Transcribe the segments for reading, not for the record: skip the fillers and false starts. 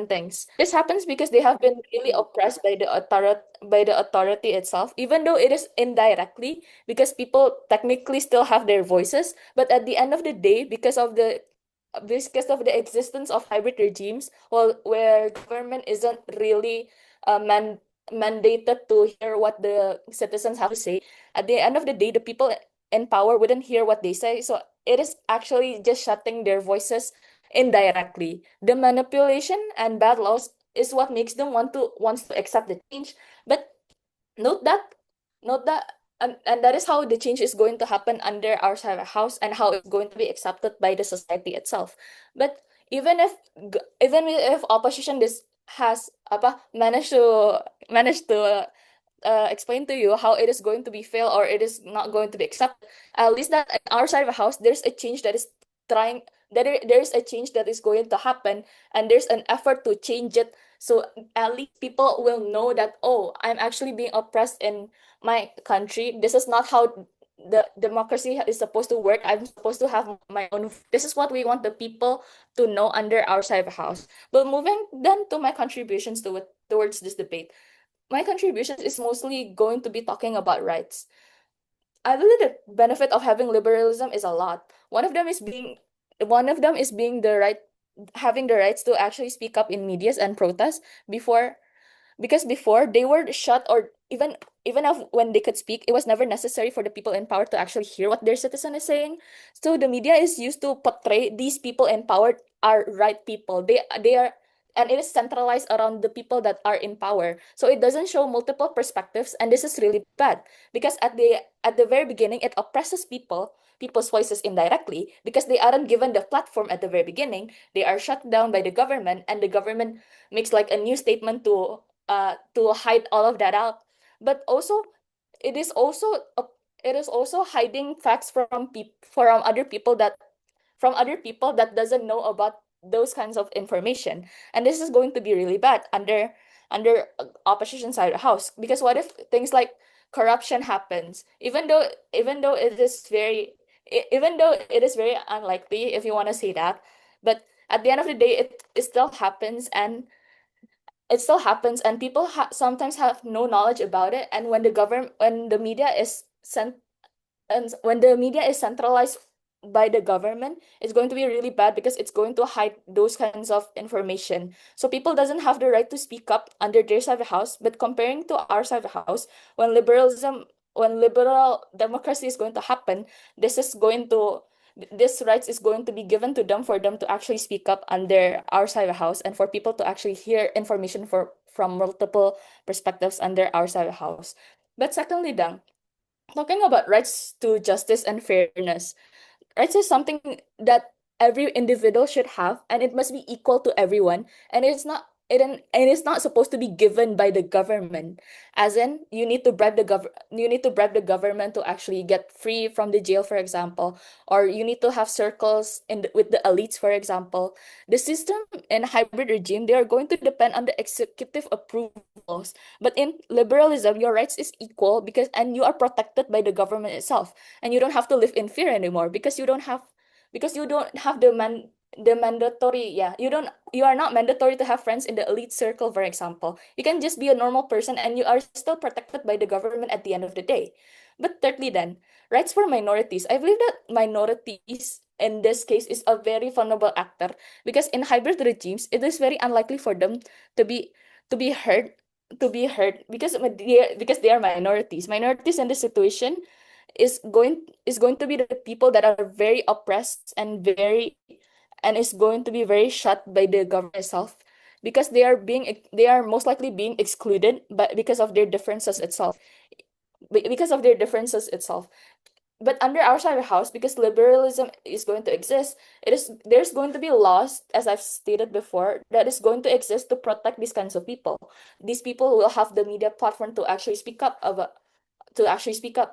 certain things. This happens because they have been really oppressed by the authority itself, even though it is indirectly, because people technically still have their voices. But at the end of the day, because of the existence of hybrid regimes, well, where government isn't really mandated to hear what the citizens have to say, at the end of the day, the people in power wouldn't hear what they say. So it is actually just shutting their voices indirectly. The manipulation and bad laws is what makes them wants to accept the change. But note that note that and that is how the change is going to happen under our house, and how it's going to be accepted by the society itself. But even if opposition this has apa managed to explain to you how it is going to be fail, or it is not going to be accepted, at least that in our side of the house, there's a change that is trying there's a change that is going to happen, and there's an effort to change it. So at least people will know that, oh, I'm actually being oppressed in my country. This is not how the democracy is supposed to work. I'm supposed to have my own. This is what we want the people to know under our side of the house. But moving then to my contributions towards this debate, my contributions is mostly going to be talking about rights. I believe the benefit of having liberalism is a lot. One of them is being the right having the rights to actually speak up in medias and protest before because before they were shut, or when they could speak, it was never necessary for the people in power to actually hear what their citizen is saying. So the media is used to portray these people in power are right people. They are, and it is centralized around the people that are in power. So it doesn't show multiple perspectives, and this is really bad because at the very beginning it oppresses people's voices indirectly because they aren't given the platform at the very beginning. They are shut down by the government, and the government makes like a new statement to hide all of that out. But also it is also it is also hiding facts from other people that doesn't know about those kinds of information. And this is going to be really bad under opposition side of the house, because what if things like corruption happens, even though it is very unlikely, if you want to say that. But at the end of the day, it still happens, and people sometimes have no knowledge about it. And when the media is centralized by the government, it's going to be really bad because it's going to hide those kinds of information. So people doesn't have the right to speak up under their side of the house. But comparing to our side of the house, when liberal democracy is going to happen, this rights is going to be given to them, for them to actually speak up under our side of the house, and for people to actually hear information from multiple perspectives under our side of the house. But secondly, Dang, talking about rights to justice and fairness, rights is something that every individual should have, and it must be equal to everyone. And it's not supposed to be given by the government. As in, you need to bribe the government to actually get free from the jail, for example, or you need to have circles with the elites, for example. The system in hybrid regime, they are going to depend on the executive approvals. But in liberalism, your rights is equal, and you are protected by the government itself, and you don't have to live in fear anymore because you don't have the mandatory, yeah, you are not mandatory to have friends in the elite circle, for example. You can just be a normal person, and you are still protected by the government at the end of the day. But thirdly, then, rights for minorities, I believe that minorities in this case is a very vulnerable actor, because in hybrid regimes it is very unlikely for them to be to be heard because they are minorities in this situation is going to be the people that are very oppressed and is going to be very shut by the government itself, because they are most likely being excluded, but because of their differences itself. But under our side of the house, because liberalism is going to exist, there's going to be laws, as I've stated before, that is going to exist to protect these kinds of people. These people will have the media platform to actually speak up.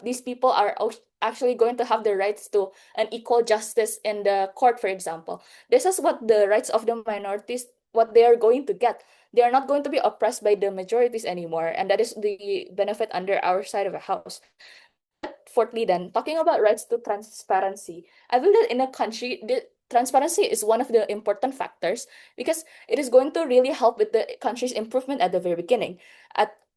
These people are actually going to have the rights to an equal justice in the court, for example. This is what the rights of the minorities, what they are going to get. They are not going to be oppressed by the majorities anymore, and that is the benefit under our side of the house. Fourthly, then, talking about rights to transparency, I feel that in a country, the transparency is one of the important factors because it is going to really help with the country's improvement at the very beginning.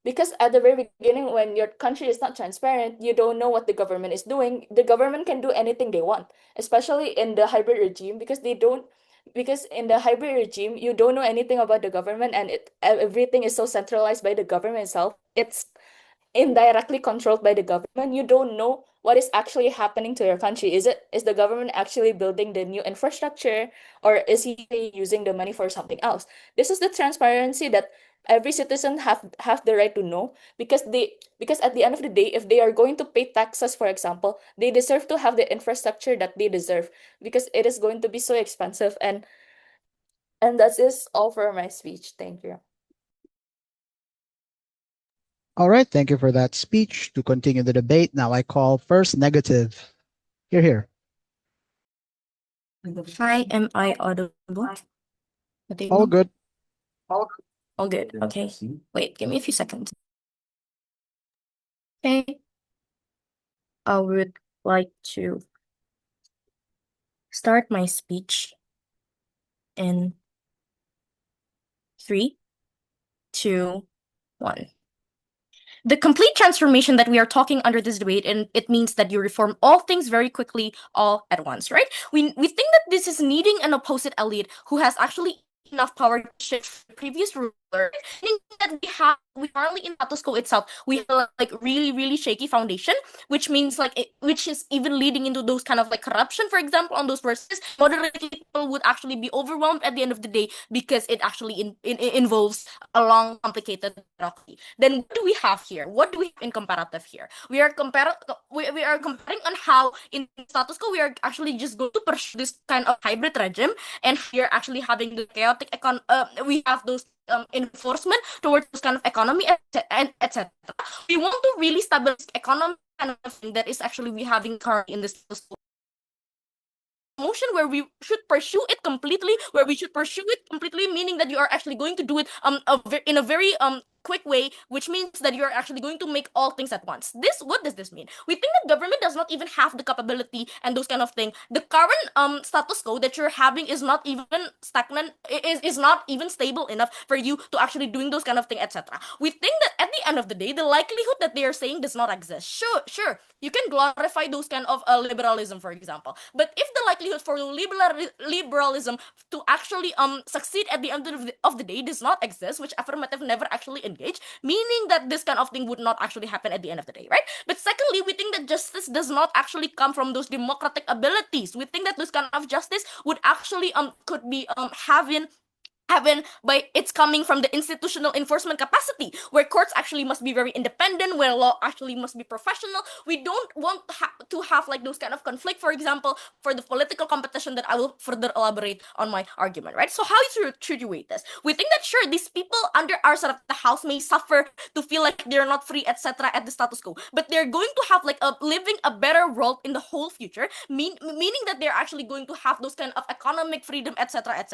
Because at the very beginning, when your country is not transparent, you don't know what the government is doing. The government can do anything they want, especially in the hybrid regime, because in the hybrid regime, you don't know anything about the government, and everything is so centralized by the government itself. It's indirectly controlled by the government. You don't know what is actually happening to your country. Is the government actually building the new infrastructure, or is he using the money for something else? This is the transparency that every citizen have the right to know, because at the end of the day, if they are going to pay taxes, for example, they deserve to have the infrastructure that they deserve, because it is going to be so expensive. And that is all for my speech. Thank you. All right, thank you for that speech. To continue the debate, now I call first negative. Here. Hi, am I audible? All good. All good. Okay. Wait, give me a few seconds. Okay. I would like to start my speech in 3, 2, 1. The complete transformation that we are talking under this debate, and it means that you reform all things very quickly, all at once, right? We think that this is needing an opposite elite who has actually enough power to shift the previous ruler, meaning that we currently in status quo itself, we have like really shaky foundation, which means which is even leading into those kind of like corruption, for example, on those verses. Moderate people would actually be overwhelmed at the end of the day because it actually involves a long, complicated bureaucracy. Then what do we have here? What do we have in comparative here? We are comparing on how in status quo we are actually just going to pursue this kind of hybrid regime, and we are actually having the chaotic we have those enforcement towards this kind of economy and etc. We want to really stabilize economy kind of thing that is actually we having currently in this motion where we should pursue it completely, meaning that you are actually going to do it in a very quick way, which means that you're actually going to make all things at once. What does this mean? We think that government does not even have the capability and those kind of thing. The current status quo that you're having is not even stagnant, is not even stable enough for you to actually doing those kind of thing, etc. We think that at the end of the day, the likelihood that they are saying does not exist. Sure, you can glorify those kind of liberalism, for example, but if the likelihood for liberalism to actually succeed at the end of the day does not exist, which affirmative never actually engage, meaning that this kind of thing would not actually happen at the end of the day, right? But secondly, we think that justice does not actually come from those democratic abilities. We think that this kind of justice would actually could be having by it's coming from the institutional enforcement capacity, where courts actually must be very independent, where law actually must be professional. We don't want to have like those kind of conflict, for example, for the political competition that I will further elaborate on my argument, right? So how should you weight this? We think that sure, these people under our side of the house may suffer to feel like they're not free, etc. at the status quo, but they're going to have like a living a better world in the whole future, meaning that they're actually going to have those kind of economic freedom, etc.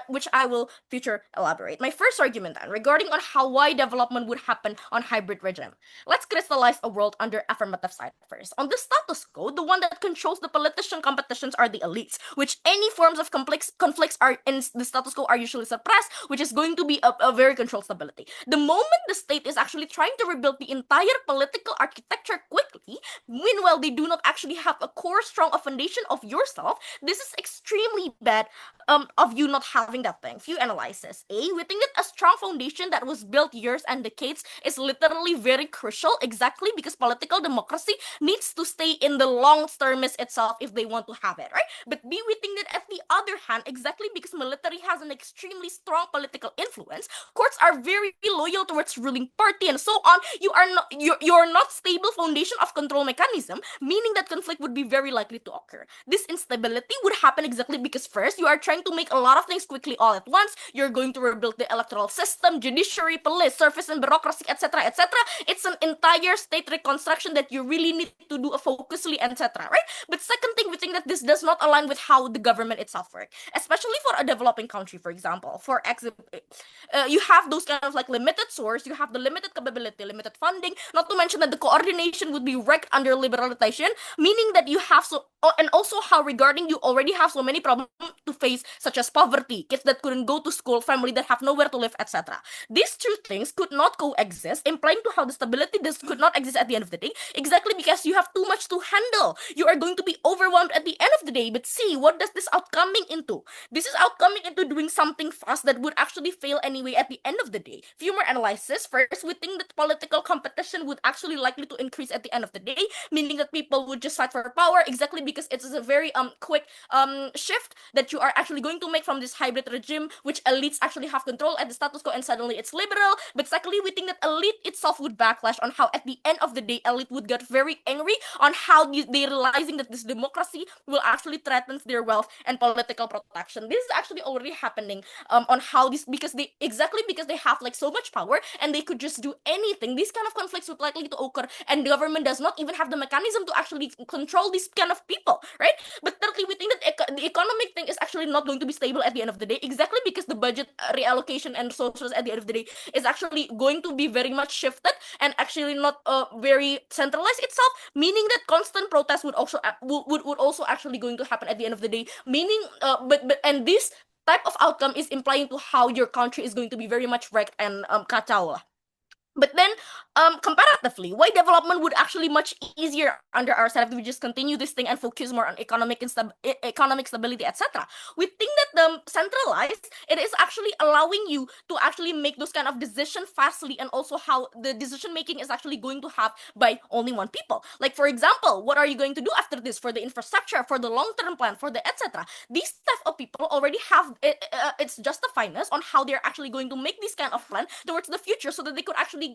Which I will future elaborate. My first argument then, regarding on why development would happen on hybrid regime. Let's crystallize a world under affirmative side first. On the status quo, the one that controls the politician competitions are the elites, which any forms of conflicts are in the status quo are usually suppressed, which is going to be a very controlled stability. The moment the state is actually trying to rebuild the entire political architecture quickly, meanwhile they do not actually have a core strong foundation of yourself, this is extremely bad of you not having that thing. Few analysis. We think that a strong foundation that was built years and decades is literally very crucial, exactly because political democracy needs to stay in the long termist itself if they want to have it, right? But B, we think that at the other hand, exactly because military has an extremely strong political influence, courts are very loyal towards ruling party and so on. You're not stable foundation of control mechanism, meaning that conflict would be very likely to occur. This instability would happen exactly because first, you are trying to make a lot of things quickly all at once. You're going to rebuild the electoral system, judiciary, police, service and bureaucracy, etc., etc. It's an entire state reconstruction that you really need to do focusly, etc., right? But second thing, we think that this does not align with how the government itself works, especially for a developing country, for example. You have those kind of like limited source, you have the limited capability, limited funding, not to mention that the coordination would be wrecked under liberalization, meaning that you have and also how regarding you already have so many problems to face, such as poverty, kids that couldn't go to school, family that have nowhere to live, etc. These two things could not coexist, implying to how the stability this could not exist at the end of the day, exactly because you have too much to handle. You are going to be overwhelmed at the end of the day. But see, what does this outcoming into? This is outcoming into doing something fast that would actually fail anyway at the end of the day. Few more analysis. First, we think that political competition would actually likely to increase at the end of the day, meaning that people would just fight for power, exactly because it's a very quick shift that you are actually going to make from this hybrid regime, which elites actually have control at the status quo, and suddenly it's liberal. But secondly, we think that elite itself would backlash on how at the end of the day elite would get very angry on how they realizing that this democracy will actually threaten their wealth and political protection. This is actually already happening on how this, because they have like so much power and they could just do anything. These kind of conflicts would likely to occur, and the government does not even have the mechanism to actually control these kind of people, right? But thirdly, we think that the economic thing is actually not going to be stable at the end of the day, exactly because the budget reallocation and resources at the end of the day is actually going to be very much shifted and actually not very centralized itself, meaning that constant protest would also would also actually going to happen at the end of the day, meaning and this type of outcome is implying to how your country is going to be very much wrecked and kacau. But then, comparatively, why development would actually much easier under our setup if we just continue this thing and focus more on economic stability, etc. We think that the centralized, it is actually allowing you to actually make those kind of decision fastly, and also how the decision making is actually going to have by only one people. Like for example, what are you going to do after this for the infrastructure, for the long term plan, for the etc. These type of people already have it's justifiedness on how they're actually going to make this kind of plan towards the future, so that they could actually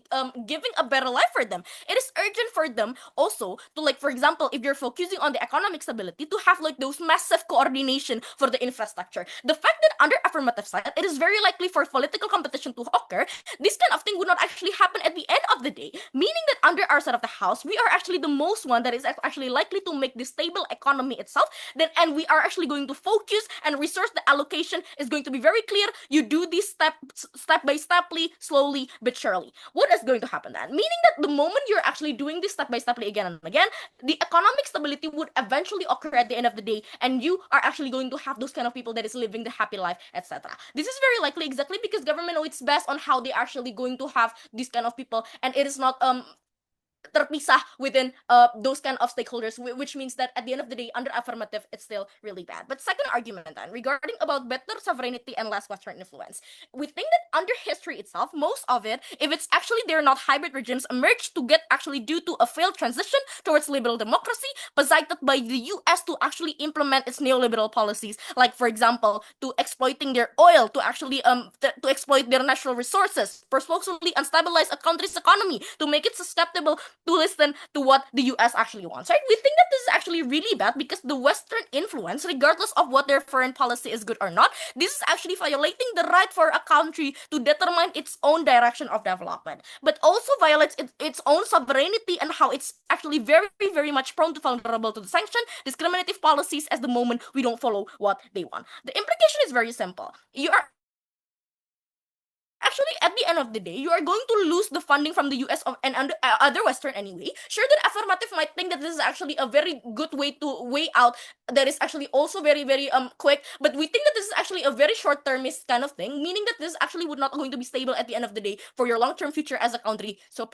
giving a better life for them. It is urgent for them also to, like for example, if you're focusing on the economic stability, to have like those massive coordination for the infrastructure. The fact that under affirmative side, it is very likely for political competition to occur, this kind of thing would not actually happen at the end of the day, meaning that under our side of the house, we are actually the most one that is actually likely to make the stable economy itself. Then, and we are actually going to focus and resource the allocation is going to be very clear. You do this step by steply, slowly but surely. What is going to happen then? Meaning that the moment you're actually doing this step by steply again and again, the economic stability would eventually occur at the end of the day, and you are actually going to have those kind of people that is living the happy life, etc. This is very likely exactly because government know it's best on how they actually going to have these kind of people, and it is not terpisah within those kind of stakeholders, which means that at the end of the day, under affirmative, it's still really bad. But second argument then, regarding about better sovereignty and less Western influence, we think that under history itself, most of it, if it's actually they're not hybrid regimes, emerged to get actually due to a failed transition towards liberal democracy, posited by the US to actually implement its neoliberal policies, like for example, to exploiting their oil, to actually to exploit their natural resources, purposefully unstabilize a country's economy, to make it susceptible to listen to what the US actually wants, right? We think that this is actually really bad because the Western influence, regardless of what their foreign policy is good or not, this is actually violating the right for a country to determine its own direction of development, but also violates its own sovereignty, and how it's actually very, very much prone to vulnerable to the sanction, discriminative policies as the moment we don't follow what they want. The implication is very simple. You are actually, at the end of the day, you are going to lose the funding from the US and other Western anyway. Sure, that affirmative might think that this is actually a very good way to weigh out that is actually also very, very quick, but we think that this is actually a very short-termist kind of thing, meaning that this actually would not going to be stable at the end of the day for your long-term future as a country. So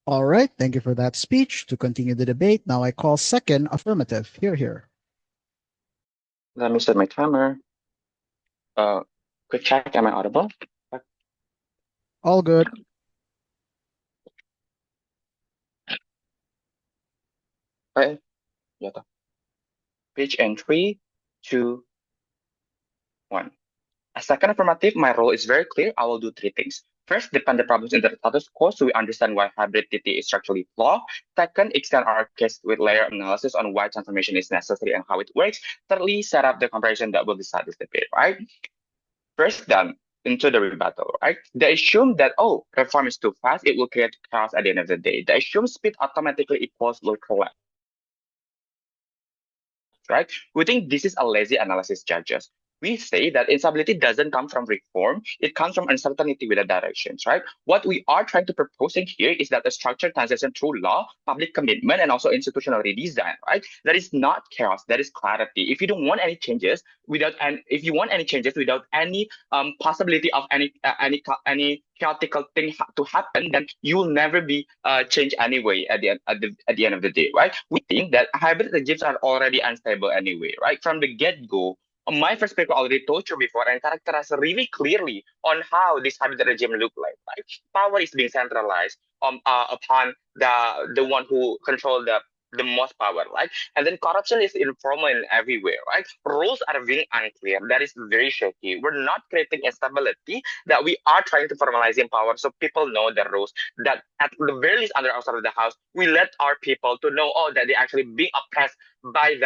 All right, thank you for that speech. To continue the debate, now I call second affirmative. Here. Let me set my timer. Quick check, am I audible? All good. Okay. Yeah. Pitch in 3, 2, 1. As second affirmative, my role is very clear. I will do 3 things. First, define the problems in the status quo so we understand why hybridity is structurally flawed. Second, extend our case with layer analysis on why transformation is necessary and how it works. Thirdly, set up the comparison that will decide this debate, right? First, then, into the rebuttal, right? They assume that, oh, reform is too fast, it will create chaos at the end of the day. They assume speed automatically equals low collapse, right? We think this is a lazy analysis, judges. We say that instability doesn't come from reform, it comes from uncertainty with the directions, right? What we are trying to proposing here is that a structured transition through law, public commitment, and also institutional redesign, right? That is not chaos, that is clarity. If you don't want any changes without, and if you want any changes without any possibility of any chaotic thing to happen, then you will never be changed anyway at the end of the day, right? We think that hybrid regimes are already unstable anyway, right? From the get-go, my perspective already told you before and characterized really clearly on how this hybrid regime look like, right? Power is being centralized upon the one who control the most power, right? And then corruption is informal in everywhere, right? Rules are very unclear. That is very shaky. We're not creating instability, that we are trying to formalize in power so people know the rules. That at the very least, under outside of the house, we let our people to know, oh, that they actually being oppressed by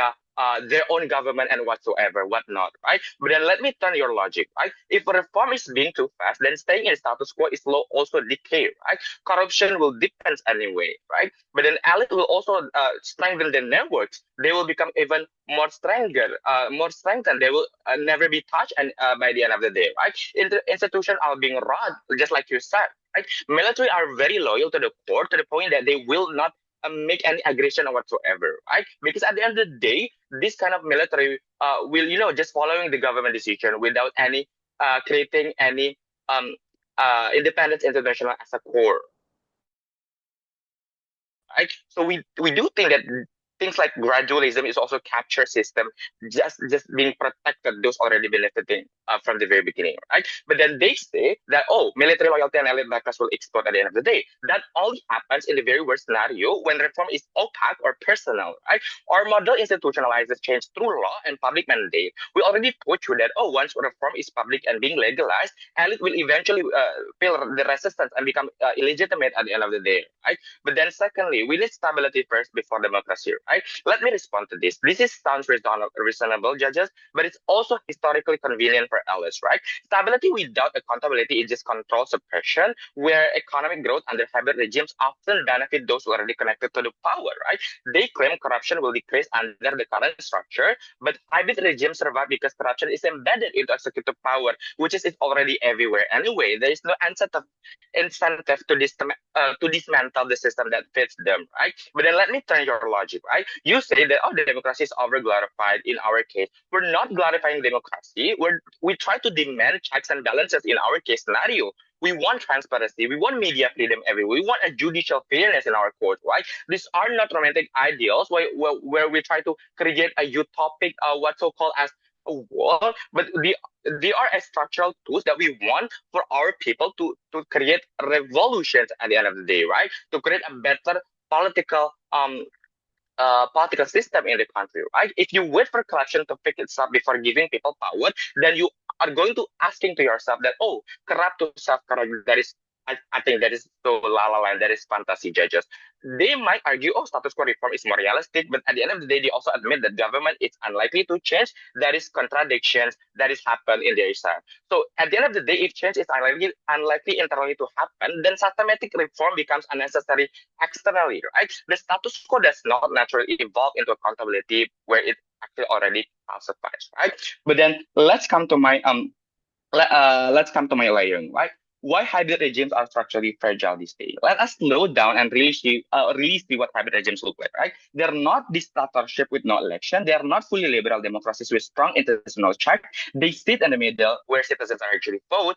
their own government and whatsoever, whatnot, right? But then let me turn your logic, right? If reform is being too fast, then staying in status quo is slow, also decay, right? Corruption will deepen anyway, right? But then elite will also strengthen their networks. They will become even more strengthened. They will never be touched, and by the end of the day, right? Institutions are being run, just like you said, right? Military are very loyal to the core to the point that they will not make any aggression whatsoever, right? Because at the end of the day, this kind of military will, just following the government decision without any creating any independence international as a core, right? So we do think that things like gradualism is also capture system, just being protected those already benefiting from the very beginning, right? But then they say that, oh, military loyalty and elite backlash will explode at the end of the day. That only happens in the very worst scenario when reform is opaque or personal, right? Our model institutionalizes change through law and public mandate. We already told you that, oh, once reform is public and being legalized, elite will eventually feel the resistance and become illegitimate at the end of the day, right? But then secondly, we need stability first before democracy, right? Let me respond to this. Sounds reasonable, judges, but it's also historically convenient for elites, right? Stability without accountability is just control suppression, where economic growth under hybrid regimes often benefit those who are already connected to the power, right? They claim corruption will decrease under the current structure, but hybrid regimes survive because corruption is embedded into executive power, which is already everywhere. Anyway, there is no incentive to dismantle the system that fits them, right? But then let me turn your logic, right? You say that, oh, the democracy is over glorified in our case. We're not glorifying democracy. We try to demand checks and balances in our case scenario. We want transparency. We want media freedom everywhere. We want a judicial fairness in our court, right? These are not romantic ideals where we try to create a utopic, what so-called as a world, but they are as structural tools that we want for our people to create revolutions at the end of the day, right? To create a better political political system in the country, right? If you wait for corruption to pick itself before giving people power, then you are going to asking to yourself that, oh, corrupt to self-corrupt, that is, I think that is so la la land, that is fantasy, judges. They might argue, oh, status quo reform is more realistic, but at the end of the day, they also admit that government is unlikely to change. There is contradictions that is happen in their side. So at the end of the day, if change is unlikely internally to happen, then systematic reform becomes unnecessary externally, right? The status quo does not naturally evolve into accountability where it actually already calcifies, right? But then let's come to my layering, right? Why hybrid regimes are structurally fragile these days? Let us slow down and really see what hybrid regimes look like, right? They're not dictatorship with no election. They are not fully liberal democracies with strong institutional check. They sit in the middle where citizens are actually vote.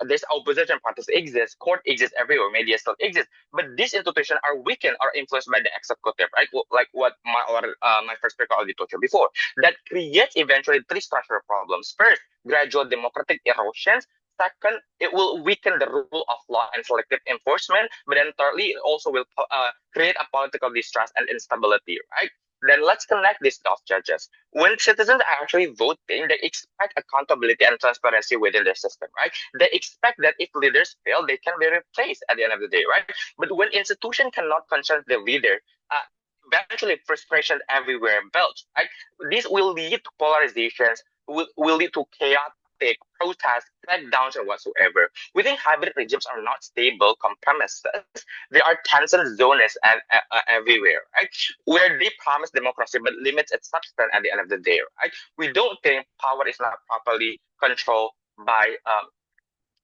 There's opposition parties exist, court exists everywhere, media still exists. But these institutions are weakened or influenced by the executive, right? Like what my first speaker already told you before. That creates eventually three structural problems. First, gradual democratic erosions. Second, it will weaken the rule of law and selective enforcement. But then thirdly, it also will create a political distrust and instability, right? then let's connect these dots, judges. When citizens are actually voting, they expect accountability and transparency within their system, right? They expect that if leaders fail, they can be replaced at the end of the day, right? But when institution cannot consult the leader, uh, eventually frustration everywhere builds, right? This will lead to polarizations, will lead to chaotic protests, crackdowns, and whatsoever. We think hybrid regimes are not stable compromises. They are tension zones and everywhere, right? Where they promise democracy but limits its substance at the end of the day, right? We don't think power is not properly controlled by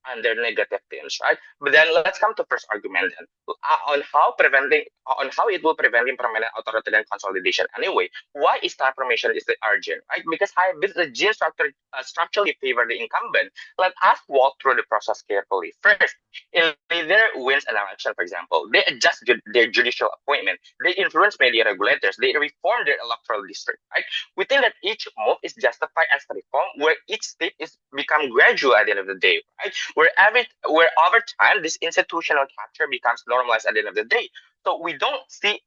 and their negative themes, right? But then let's come to first argument then on how it will preventing permanent authoritarian consolidation. Anyway, why is transformation is the urgent, right? Because hybrid regime structurally favor the incumbent. Let us walk through the process carefully. First, a leader wins an election, for example, they adjust their judicial appointment, they influence media regulators, they reform their electoral district, right? We think that each move is justified as reform, where each step is become gradual at the end of the day, right? Where over time this institutional capture becomes normalized at the end of the day. So we don't think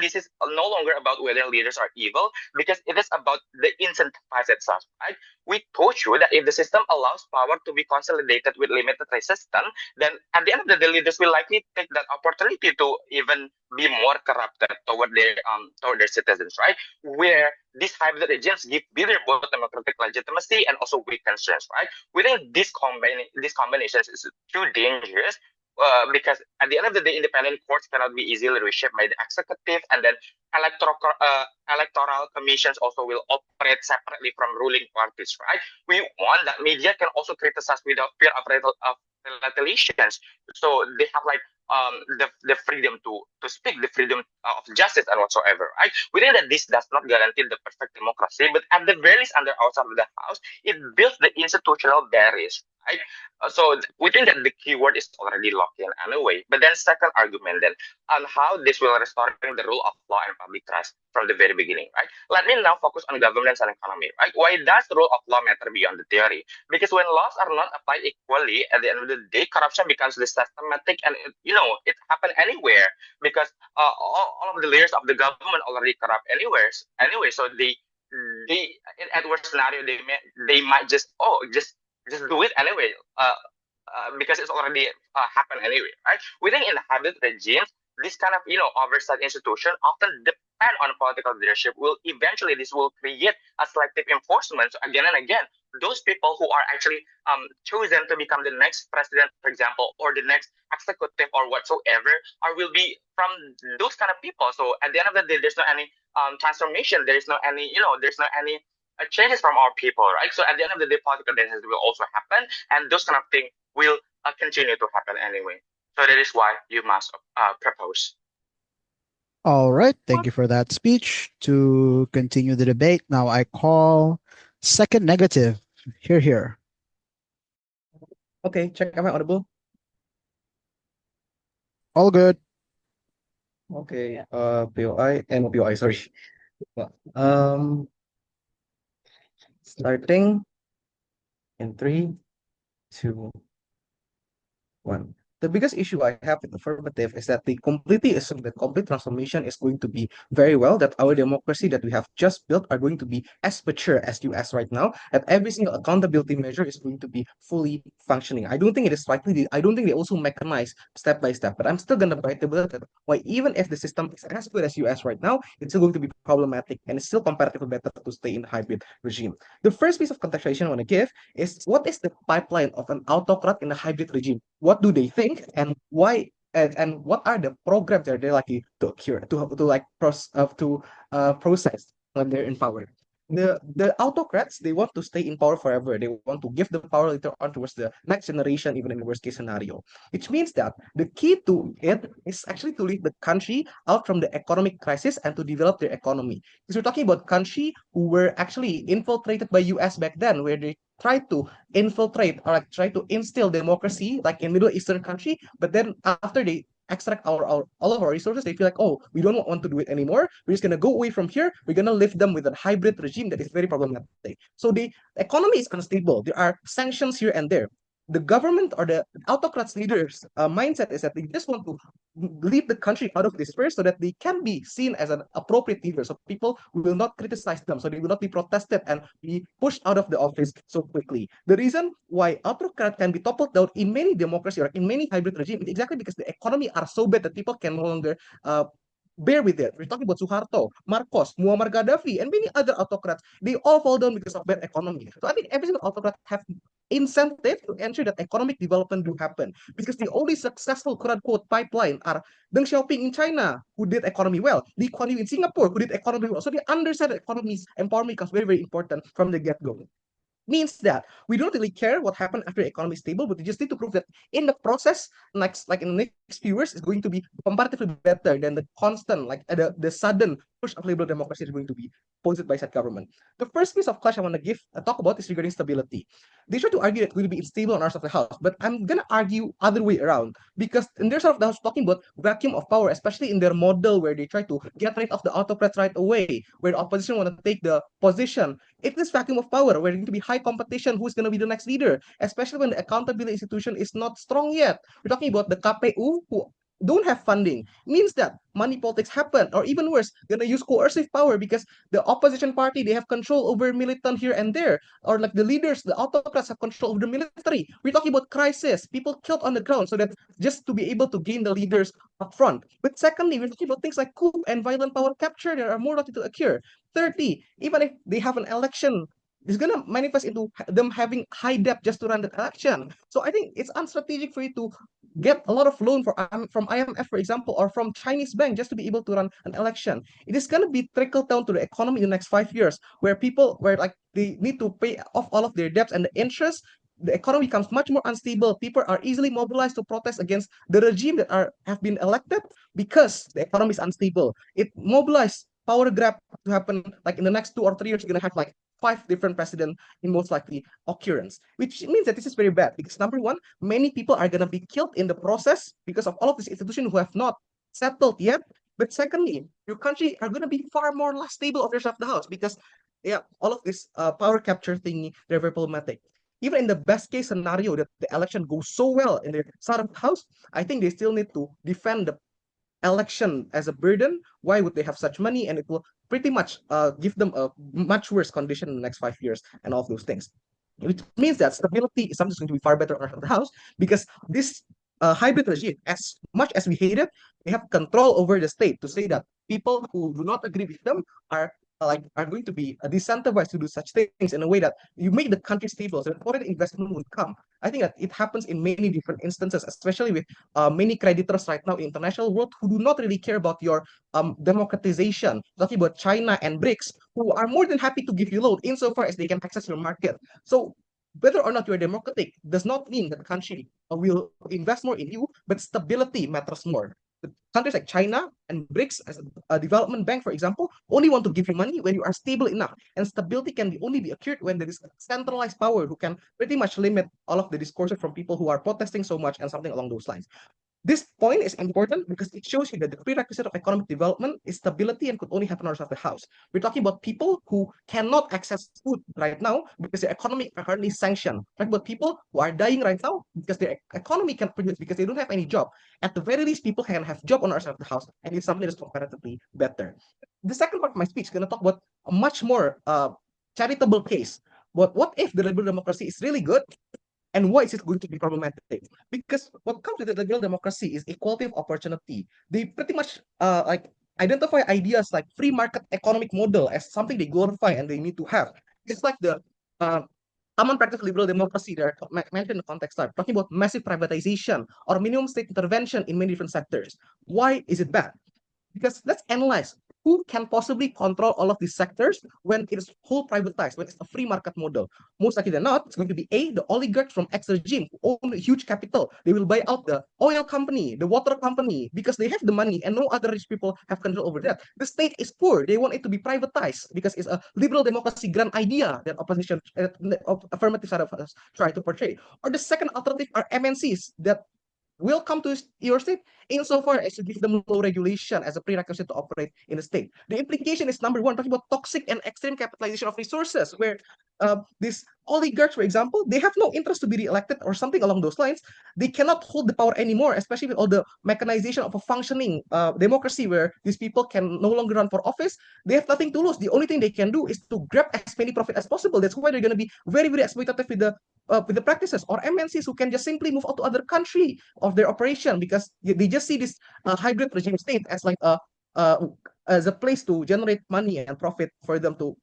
this is no longer about whether leaders are evil, because it is about the incentivize itself, right? We told you that if the system allows power to be consolidated with limited resistance, then at the end of the day, leaders will likely take that opportunity to even be more corrupted toward their citizens, right? Where these hybrid regimes give leader both democratic legitimacy and also weak concerns, right? We think these combinations is too dangerous, because at the end of the day, independent courts cannot be easily reshaped by the executive, and then electoral commissions also will operate separately from ruling parties, right? We want that media can also criticize without fear of retaliations, so they have like the freedom to speak, the freedom of justice and whatsoever, right? We think that this does not guarantee the perfect democracy, but at the very least, under outside of the house, it builds the institutional barriers, right? So we think that the keyword is already locked in anyway. But then second argument then on how this will restoring the rule of law and public trust from the very beginning, right? Let me now focus on governance and economy, right? Why does the rule of law matter beyond the theory? Because when laws are not applied equally, at the end of the day, corruption becomes the systematic, and it happen anywhere, because all of the layers of the government already corrupt anywhere. Anyway, so they in worst scenario they might just do it anyway, because it's already happened anyway, right? We think in hybrid regimes, this kind of oversight institution often depend on political leadership. This will create a selective enforcement. So again and again, those people who are actually chosen to become the next president, for example, or the next executive or whatsoever, or will be from those kind of people. So at the end of the day, there's not any transformation. There's not any changes from our people, right? So at the end of the day, political dances will also happen, and those kind of things will continue to happen anyway. So that is why you must propose. All right. Thank you for that speech. To continue the debate, now I call second negative. Here. Okay, check. Am I audible? All good. Okay. POI, sorry. Starting in 3, 2, 1. The biggest issue I have with affirmative is that they completely assume that complete transformation is going to be very well, that our democracy that we have just built are going to be as mature as US right now, that every single accountability measure is going to be fully functioning. I don't think it is likely. I don't think they also mechanize step by step, but I'm still going to bite the bullet that why even if the system is as good as US right now, it's still going to be problematic, and it's still comparatively better to stay in hybrid regime. The first piece of contextualization I want to give is what is the pipeline of an autocrat in a hybrid regime? What do they think, and why, and what are the programs that they're likely to occur to process when they're in power? The autocrats, they want to stay in power forever. They want to give the power later on towards the next generation, even in the worst case scenario. Which means that the key to it is actually to lead the country out from the economic crisis and to develop their economy. Because we're talking about country who were actually infiltrated by US back then, where they tried to infiltrate or like try to instill democracy like in Middle Eastern country, but then after they extract our all of our resources, they feel like, oh, we don't want to do it anymore. We're just gonna go away from here. We're gonna live them with a hybrid regime that is very problematic. So the economy is unstable. There are sanctions here and there. The government or the autocrats leaders mindset is that they just want to lead the country out of despair so that they can be seen as an appropriate leader. So people will not criticize them. So they will not be protested and be pushed out of the office so quickly. The reason why autocrat can be toppled down in many democracy or in many hybrid regime is exactly because the economy are so bad that people can no longer bear with it. We're talking about Suharto, Marcos, Muammar Gaddafi, and many other autocrats. They all fall down because of bad economy. So I think every single autocrat have incentive to ensure that economic development do happen because the only successful quote unquote pipeline are Deng Xiaoping in China, who did economy well, Lee Kuan Yew in Singapore, who did economy well. So the underside economies empowerment becomes very, very important from the get-go. Means that we don't really care what happened after the economy is stable, but we just need to prove that in the process, like in the next few years, is going to be comparatively better than the constant, like the sudden push of liberal democracy is going to be posed by said government. The first piece of clash I want to give a talk about is regarding stability. They try to argue that it will be unstable on our side of the house, but I'm gonna argue other way around because in their side of the house talking about vacuum of power, especially in their model where they try to get rid of the autocrats right away, where the opposition want to take the position. It is vacuum of power where going to be high competition who's going to be the next leader, especially when the accountability institution is not strong yet. We're talking about the KPU who don't have funding, means that money politics happen, or even worse, gonna use coercive power because the opposition party they have control over militant here and there, or like the leaders, the autocrats have control over the military. We're talking about crisis, people killed on the ground, so that just to be able to gain the leaders up front. But secondly, we're talking about things like coup and violent power capture that are more likely to occur. Thirdly, even if they have an election, it's gonna manifest into them having high debt just to run the election. So I think it's unstrategic for you to get a lot of loan from IMF, for example, or from Chinese bank just to be able to run an election. It is gonna be trickled down to the economy in the next 5 years, where people where like they need to pay off all of their debts and the interest. The economy becomes much more unstable. People are easily mobilized to protest against the regime that have been elected because the economy is unstable. It mobilized power grab to happen like in the next 2 or 3 years. You're gonna have like 5 different presidents in most likely occurrence, which means that this is very bad because number one, many people are gonna be killed in the process because of all of these institutions who have not settled yet. But secondly, your country are gonna be far more less stable of yourself the house because yeah, all of this power capture thingy, they're very problematic. Even in the best case scenario that the election goes so well in their side of the house, I think they still need to defend the election as a burden. Why would they have such money? And it will pretty much give them a much worse condition in the next 5 years and all of those things. Which means that stability is something that's going to be far better on the house because this hybrid regime, as much as we hate it, they have control over the state to say that people who do not agree with them are going to be disincentivized to do such things in a way that you make the country stable so that foreign investment would come. I think that it happens in many different instances, especially with many creditors right now in international world who do not really care about your democratization. Talking about China and BRICS, who are more than happy to give you loan insofar as they can access your market. So whether or not you're democratic does not mean that the country will invest more in you, but stability matters more. The countries like China and BRICS, as a development bank, for example, only want to give you money when you are stable enough. And stability can only be occurred when there is centralized power who can pretty much limit all of the discourses from people who are protesting so much and something along those lines. This point is important because it shows you that the prerequisite of economic development is stability and could only happen outside the house. We're talking about people who cannot access food right now because their economy are currently sanctioned. We're talking about people who are dying right now because their economy can't produce because they don't have any job. At the very least, people can have job on our side of the house, and it's something that's comparatively better. The second part of my speech is going to talk about a much more charitable case. But what if the liberal democracy is really good and why is it going to be problematic? Because what comes with the liberal democracy is equality of opportunity. They pretty much like identify ideas like free market economic model as something they glorify and they need to have. It's like the uh, common practice of liberal democracy that are mentioned in the context are talking about massive privatization or minimum state intervention in many different sectors. Why is it bad? Because let's analyze who can possibly control all of these sectors when it is whole privatized, when it's a free market model. Most likely than not, it's going to be A, the oligarchs from X regime who own a huge capital. They will buy out the oil company, the water company, because they have the money and no other rich people have control over that. The state is poor. They want it to be privatized because it's a liberal democracy grand idea that opposition, affirmative side of us try to portray. Or the second alternative are MNCs that will come to your state insofar as you give them low regulation as a prerequisite to operate in the state. The implication is number one, talking about toxic and extreme capitalization of resources, where these oligarchs, for example, they have no interest to be re-elected or something along those lines. They cannot hold the power anymore, especially with all the mechanization of a functioning democracy where these people can no longer run for office. They have nothing to lose. The only thing they can do is to grab as many profit as possible. That's why they're going to be very, very exploitative with the practices, or MNCs who can just simply move out to other country of their operation because they just see this hybrid regime state as like uh, as a place to generate money and profit for them to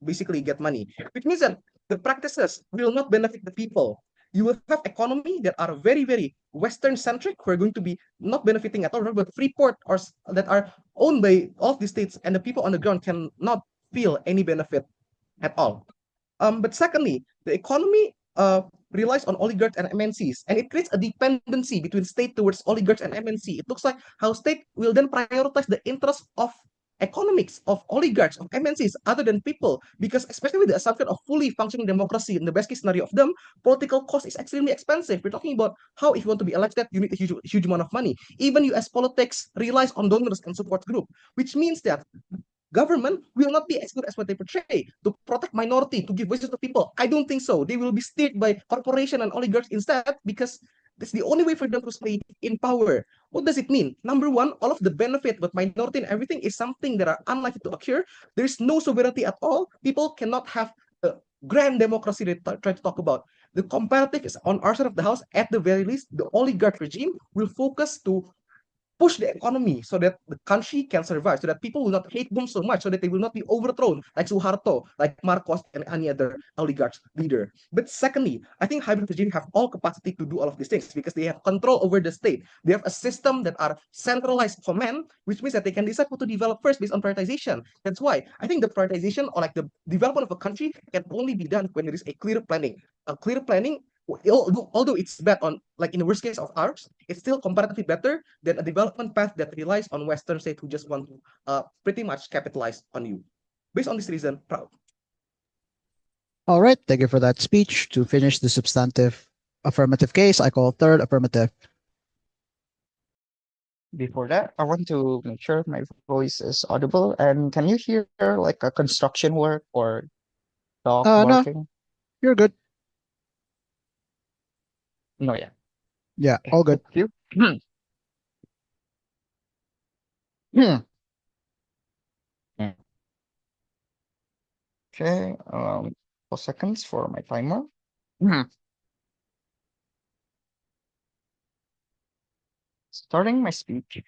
basically get money, which means that the practices will not benefit the people. You will have economy that are very, very Western centric, who are going to be not benefiting at all, but free port or that are owned by all of the states, and the people on the ground cannot feel any benefit at all. But secondly, the economy relies on oligarchs and MNCs, and it creates a dependency between state towards oligarchs and MNC. It looks like how state will then prioritize the interests of economics, of oligarchs, of MNCs, other than people, because especially with the assumption of fully functioning democracy, in the best case scenario of them, political cost is extremely expensive. We're talking about how if you want to be elected, you need a huge amount of money. Even US politics relies on donors and support group, which means that government will not be as good as what they portray to protect minority, to give voices to people. I don't think so. They will be steered by corporation and oligarchs instead because that's the only way for them to stay in power. What does it mean? Number one, all of the benefit with minority and everything is something that are unlikely to occur. There is no sovereignty at all. People cannot have a grand democracy they try to talk about. The comparative is on our side of the house. At the very least, the oligarch regime will focus to push the economy so that the country can survive, so that people will not hate them so much, so that they will not be overthrown like Suharto, like Marcos, and any other oligarch leader. But secondly, I think hybrid regime have all capacity to do all of these things because they have control over the state. They have a system that are centralized command, which means that they can decide what to develop first based on prioritization. That's why I think the prioritization or like the development of a country can only be done when there is a clear planning. A clear planning, although it's bad on like in the worst case of ours, it's still comparatively better than a development path that relies on Western states who just want to pretty much capitalize on you. Based on this reason, proud. All right, thank you for that speech. To finish the substantive affirmative case, I call third affirmative. Before that, I want to make sure my voice is audible. And can you hear like a construction work or dog No, barking? you're good. No, yeah. Yeah, all good. Thank you. Hmm. Okay, couple seconds for my timer. Starting my speech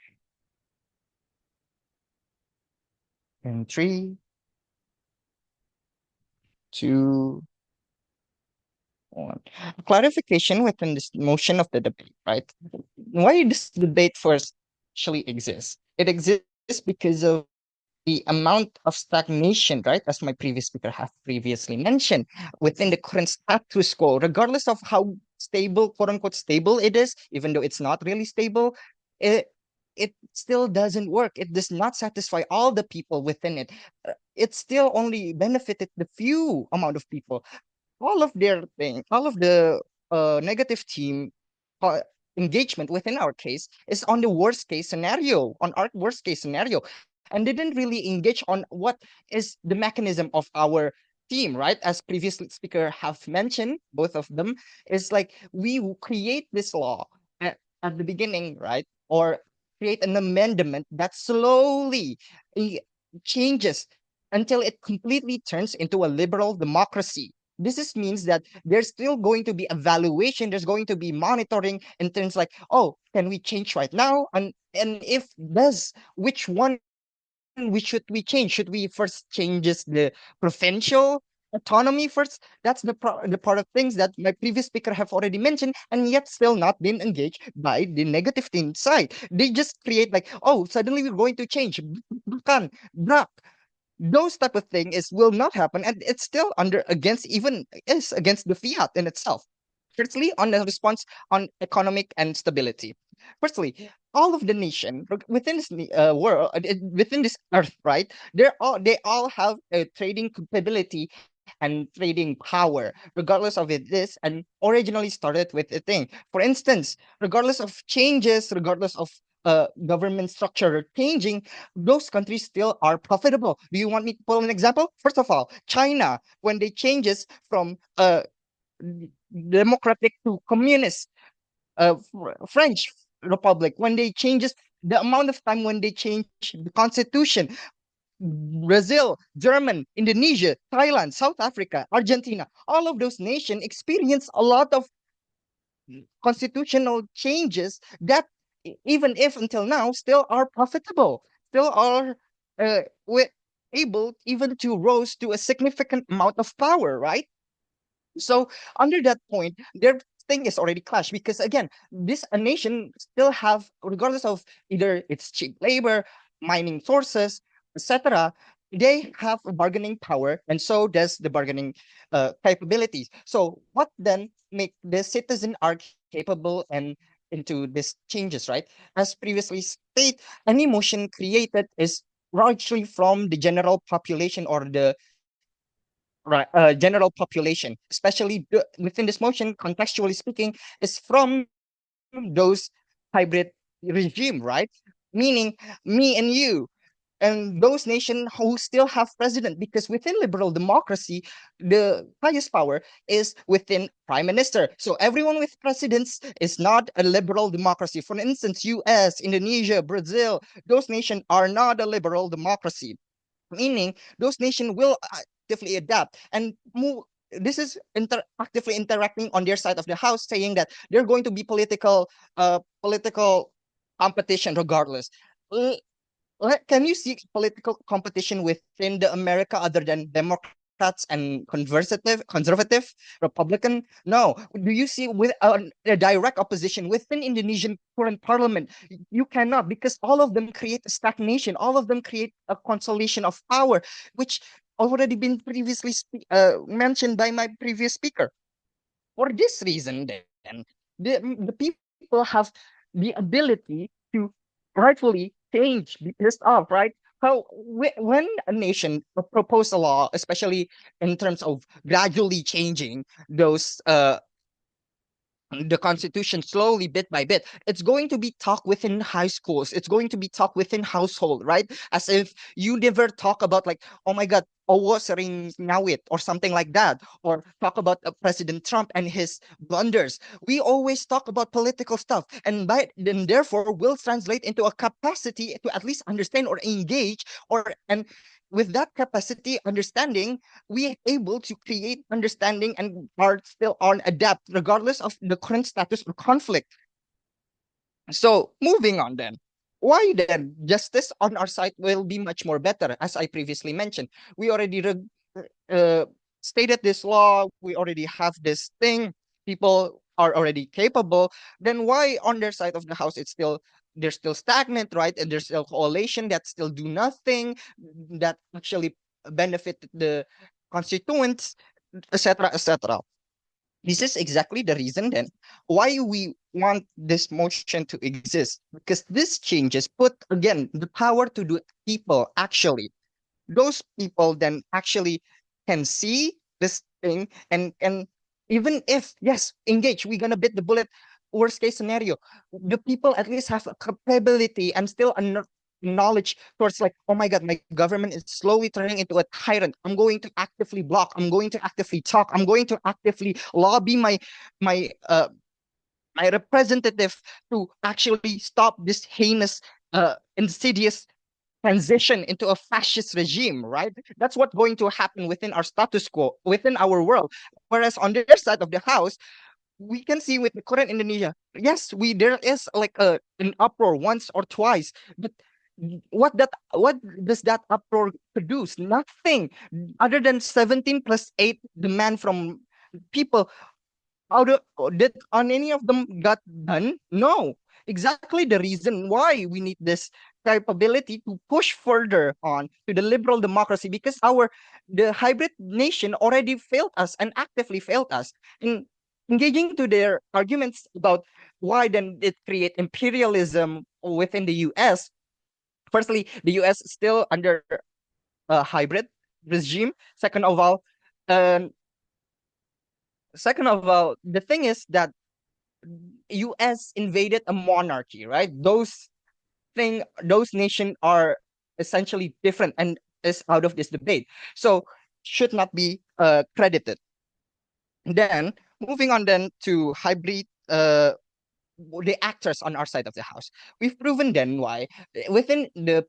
in 3, 2, 1. Clarification within this motion of the debate, right? Why this debate first actually exists? It exists because of the amount of stagnation, right? As my previous speaker have previously mentioned, within the current status quo, regardless of how stable, quote unquote, stable it is, even though it's not really stable, it it still doesn't work. It does not satisfy all the people within it. It still only benefited the few amount of people. All of their thing, all of the negative team uh, engagement within our case is on the worst case scenario, on our worst case scenario, and they didn't really engage on what is the mechanism of our team, right? As previous speaker have mentioned, both of them, is like we create this law at the beginning, right? Or create an amendment that slowly eh, changes until it completely turns into a liberal democracy. Means that there's still going to be evaluation, there's going to be monitoring in terms like, oh, can we change right now? And if does, which one we should we change? Should we first changes the provincial autonomy first? That's the part of things that my previous speaker have already mentioned, and yet still not been engaged by the negative team side. They just create like, oh, suddenly we're going to change. Bukan, brak, those type of thing is will not happen, and it's still under against even is against the fiat in itself. Firstly, on the response on economic and stability. Firstly, all of the nation within this world, within this earth, right? They all have a trading capability and trading power, regardless of it is, and originally started with a thing. For instance, regardless of changes, regardless of government structure changing, those countries still are profitable. Do you want me to pull an example? First of all, China, when they changes from democratic to communist, French Republic, when they changes the amount of time when they change the constitution, Brazil, German, Indonesia, Thailand, South Africa, Argentina, all of those nations experience a lot of constitutional changes that even if until now still are profitable, still are wi- able even to rose to a significant amount of power, right? So under that point, their thing is already clashed because again, this a nation still have, regardless of either its cheap labor, mining sources, etc., they have a bargaining power, and so does the bargaining capabilities. So what then make the citizen are capable and into these changes, right? As previously stated, any motion created is largely from the general population or the general population, especially within this motion, contextually speaking, is from those hybrid regime, right? Meaning me and you, and those nations who still have president, because within liberal democracy the highest power is within prime minister. So everyone with presidents is not a liberal democracy. For instance, US, Indonesia, Brazil, those nations are not a liberal democracy, meaning those nations will actively adapt and move. This is actively interacting on their side of the house, saying that they're going to be political competition regardless. Can you see political competition within the America other than Democrats and conservative, Republican? No. Do you see with a direct opposition within Indonesian current parliament? You cannot, because all of them create a stagnation. All of them create a consolidation of power, which already been previously mentioned by my previous speaker. For this reason, then the people have the ability to rightfully change, be pissed off, right? How when a nation propose a law, especially in terms of gradually changing those the constitution slowly bit by bit, it's going to be taught within high schools, it's going to be taught within household, right? As if you never talk about like, oh my god, owo sering ngawit or something like that, or talk about President Trump and his blunders. We always talk about political stuff, and by then therefore will translate into a capacity to at least understand or engage, or and with that capacity understanding, we able to create understanding and are still on adapt regardless of the current status or conflict. So moving on then, why then justice on our side will be much more better? As I previously mentioned, we already uh, stated this law, we already have this thing, people are already capable. Then why on their side of the house it's still, they're still stagnant, right? And there's still coalition that still do nothing that actually benefit the constituents, etc., etc. This is exactly the reason then why we want this motion to exist, because this changes put again the power to do people actually, those people then actually can see this thing, and even if yes engage, we're gonna bit the bullet, worst case scenario, the people at least have a capability and still a knowledge towards like, oh my god, my government is slowly turning into a tyrant, I'm going to actively block, I'm going to actively talk, I'm going to actively lobby my my representative to actually stop this heinous insidious transition into a fascist regime, right? That's what's going to happen within our status quo, within our world. Whereas on their side of the house, we can see with the current Indonesia, yes, we there is like an uproar once or twice, but what does that uproar produce? Nothing other than 17 plus 8 demand from people. How did on any of them got done? No. Exactly the reason why we need this capability to push further on to the liberal democracy, because our the hybrid nation already failed us and actively failed us in engaging to their arguments about why then it create imperialism within the US. Firstly, the US is still under a hybrid regime. Second of all, And second of all, the thing is that US invaded a monarchy, right? Those nations are essentially different and is out of this debate. So should not be credited. Then moving on then to hybrid the actors on our side of the house. We've proven then why within the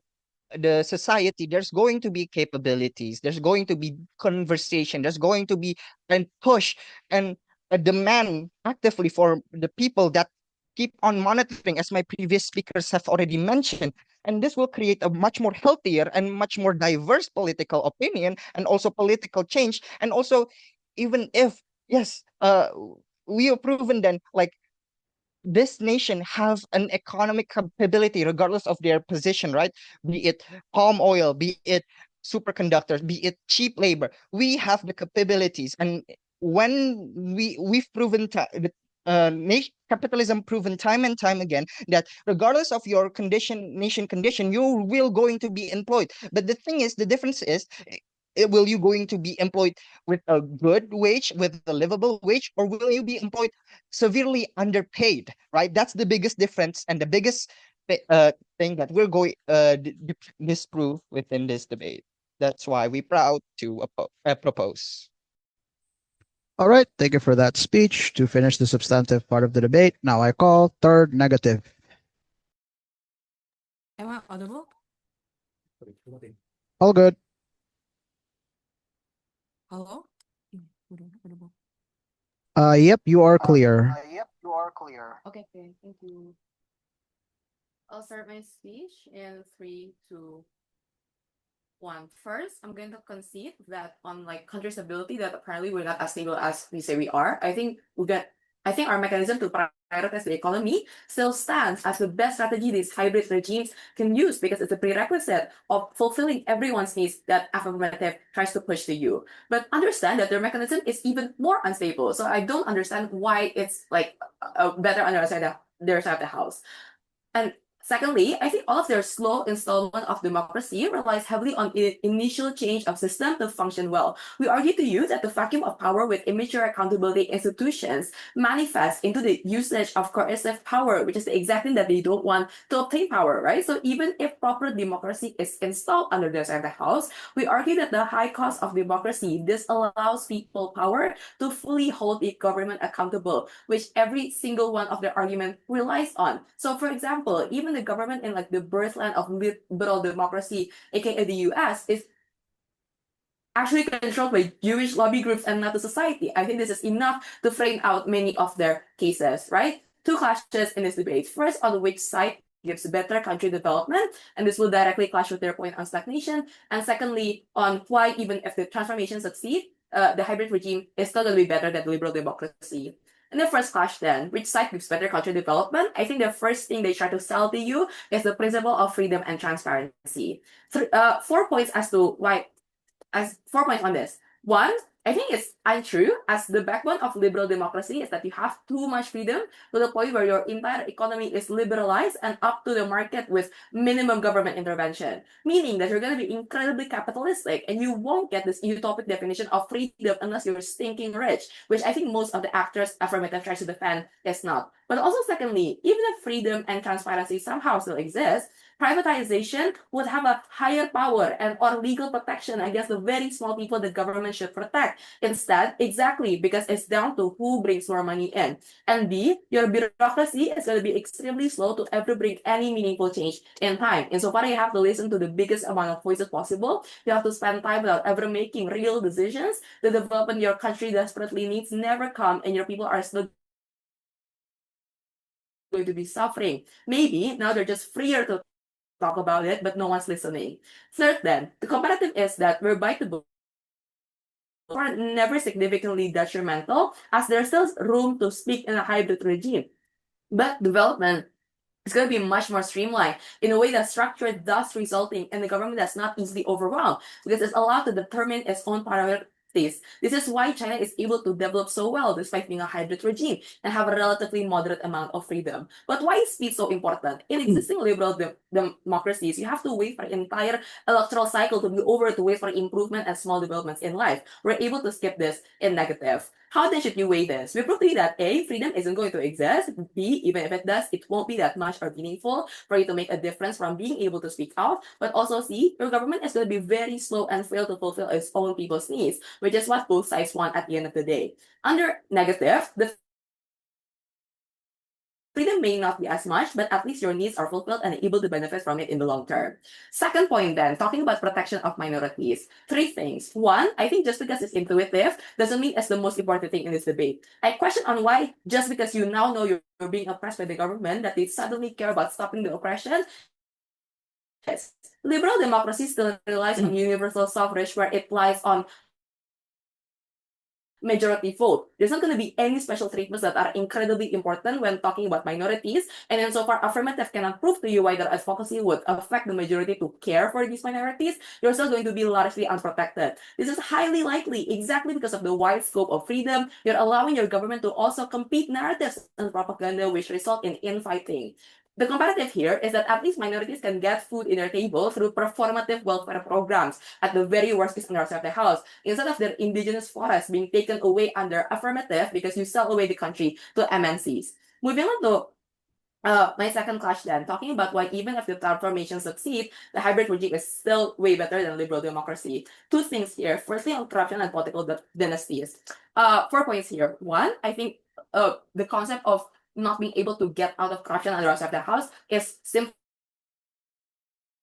society there's going to be capabilities, there's going to be conversation, there's going to be and push and a demand actively for the people that keep on monitoring, as my previous speakers have already mentioned. And this will create a much more healthier and much more diverse political opinion and also political change. And also, even if yes, we have proven then like this nation have an economic capability regardless of their position, right? Be it palm oil, be it superconductors, be it cheap labor. We have the capabilities. And when we've proven capitalism proven time and time again that regardless of your nation condition, you will going to be employed. But the thing is, the difference is, will you going to be employed with a good wage, with a livable wage, or will you be employed severely underpaid, right? That's the biggest difference and the biggest thing that we're going disprove within this debate. That's why we're proud to propose. All right, thank you for that speech. To finish the substantive part of the debate, now I call third negative. Am I audible? All good. Hello? Audible. Yep, you are clear. Okay, thank you. I'll start my speech in 3, 2, 1. First, I'm going to concede that on like country stability, that apparently we're not as stable as we say we are. I think our mechanism to prioritize the economy still stands as the best strategy these hybrid regimes can use, because it's a prerequisite of fulfilling everyone's needs that affirmative tries to push to you. But understand that their mechanism is even more unstable. So I don't understand why it's like better on their side of the house. And secondly, I think all of their slow installment of democracy relies heavily on initial change of system to function well. We argue to you that the vacuum of power with immature accountability institutions manifests into the usage of coercive power, which is the exact thing that they don't want to obtain power, right? So even if proper democracy is installed under their side of the house, we argue that the high cost of democracy disallows people power to fully hold the government accountable, which every single one of their argument relies on. So for example, even the government in like the birthland of liberal democracy, aka the US, is actually controlled by Jewish lobby groups and not the society. I think this is enough to frame out many of their cases, right? Two clashes in this debate. First, on which side gives better country development, and this will directly clash with their point on stagnation. And secondly, on why even if the transformation succeed, the hybrid regime is still going to be better than liberal democracy. In the first clash then, which side gives better country development? I think the first thing they try to sell to you is the principle of freedom and transparency. 4 points as to why, as 4 points on this. One, I think it's untrue, as the backbone of liberal democracy is that you have too much freedom to the point where your entire economy is liberalized and up to the market with minimum government intervention, meaning that you're going to be incredibly capitalistic and you won't get this utopic definition of freedom unless you're stinking rich, which I think most of the actors affirmative tries to defend is not. But also secondly, even if freedom and transparency somehow still exist, privatization would have a higher power and or legal protection against the very small people the government should protect. Instead, exactly because it's down to who brings more money in. And B, your bureaucracy is going to be extremely slow to ever bring any meaningful change in time. Insofar you have to listen to the biggest amount of voices possible, you have to spend time without ever making real decisions. The development your country desperately needs never come, and your people are still going to be suffering. Maybe now they're just freer to talk about it, but no one's listening. Third, then, the comparative is that we're biteable are never significantly detrimental, as there's still room to speak in a hybrid regime. But development is going to be much more streamlined in a way that's structured, thus resulting in a government that's not easily overwhelmed, because it's allowed to determine its own This is why China is able to develop so well despite being a hybrid regime and have a relatively moderate amount of freedom. But why is speed so important? In existing liberal democracies, you have to wait for an entire electoral cycle to be over to wait for improvement and small developments in life. We're able to skip this in negative. How then should you weigh this? We prove to you that A, freedom isn't going to exist. B, even if it does, it won't be that much or meaningful for you to make a difference from being able to speak out. But also C, your government is going to be very slow and fail to fulfill its own people's needs, which is what both sides want at the end of the day. Under negative, the freedom may not be as much, but at least your needs are fulfilled and able to benefit from it in the long term. Second point then, talking about protection of minorities. Three things. One, I think just because it's intuitive doesn't mean it's the most important thing in this debate. I question on why just because you now know you're being oppressed by the government that they suddenly care about stopping the oppression. Yes. Liberal democracy still relies on universal suffrage where it lies on majority vote. There's not going to be any special treatments that are incredibly important when talking about minorities. And insofar affirmative cannot prove to you why their advocacy would affect the majority to care for these minorities, you're still going to be largely unprotected. This is highly likely exactly because of the wide scope of freedom. You're allowing your government to also compete narratives and propaganda which result in infighting. The comparative here is that at least minorities can get food in their table through performative welfare programs, at the very worst case scenario of the house, instead of their indigenous forests being taken away under affirmative because you sell away the country to MNCs. Moving on to my second clash then, talking about why even if the transformation succeed, the hybrid regime is still way better than liberal democracy. Two things here. Firstly, on corruption and political dynasties. 4 points here. One, I think the concept of not being able to get out of corruption and the rest of the house is simply